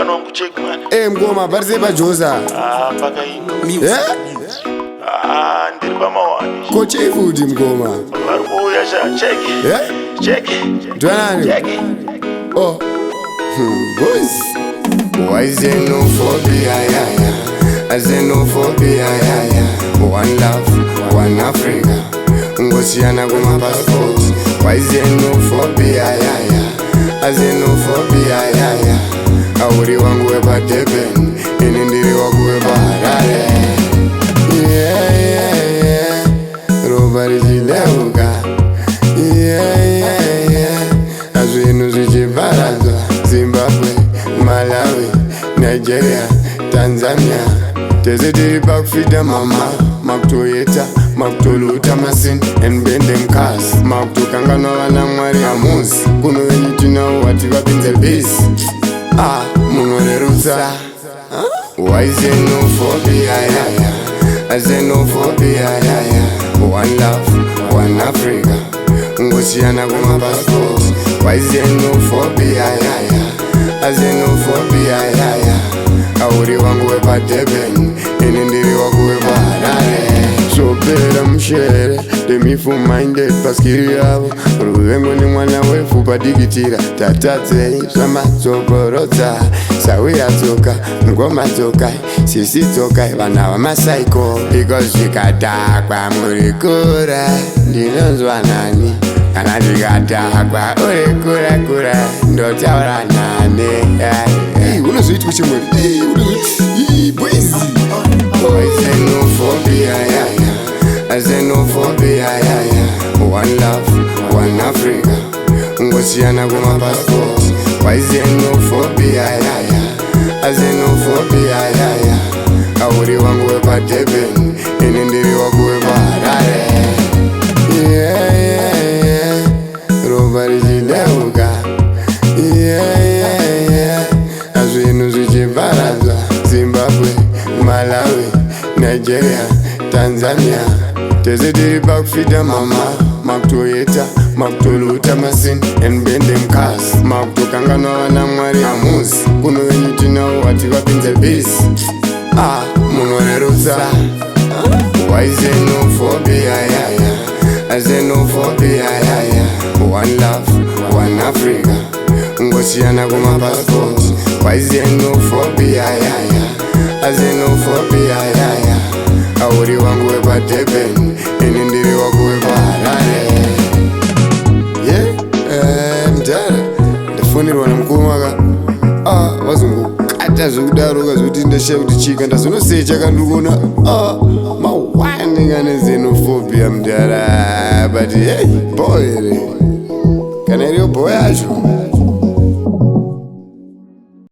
pano wangu Cheq man. Mgoma barze bajoza. Paka hii. Ndiri pamawani. Koche ifudi mgoma. Varukuya Cheq. Cheq. Dwanani? Cheq. Oh. Boys. Why xenophobia, xenophobia, one love, one Africa. Ngosiana kuma passport. Why xenophobia, xenophobia, Auri wangu weba Deben, inindiri wangu weba Harare. Robari jileuka. Azwinu zijibarazwa. Zimbabwe, Malawi, Nigeria, Tanzania. Tezediri bakfida mama. Maktoyeta, maktoluta masin. And bending cars. Maktokangana wana mwari amuzi. Kuno wenyitina wati wapinze base. Munorerusa. Why xenophobia, xenophobia, one love, one Africa. Ngosiana kuma passport. Why xenophobia, xenophobia, Auri wangu weba Deben, inindiri wangu weba Harare. So better mshere, demi-minded paskiri yabo. Ruvengo ni mwana wefu padigitira. Tatate, sama soporota. Sawi atoka, ngoma toka. Sisi toka, vana wa masaiko. Because jikatakwa murikura. Dinozwa nani? Kana jikatakwa urikura. Ndotaura nani? Unazoitu kuchimweli. Boys. Xenophobia, xenophobia, one love, one Africa. Ngosiana kuma passport. Why xenophobia, xenophobia, Auri wangu weba Deben, inindiri wangu weba Harare. Robari jileuka. Azwinu zijibarazwa. Zimbabwe, Malawi, Nigeria, Tanzania. Tezediri bakfida mama. Maktoyeta, maktoluta masin. And bending cars. Maktokangana wana mwari amuzi. Kuno wenyitina wati wapinze base. Munorerusa. Why xenophobia, xenophobia, one love, one Africa. Ngosiana kuma passport. Why xenophobia, xenophobia, Auri wangu weba Deben, inindiri wangu weba Harare. Mtara ndafonirwa namkumaka. Wazungu kata zvukudaroka zvuti ndashiya kuti chika ndazonosecha kandikona. Mawani ngane xenophobia mtara. But hey, boy.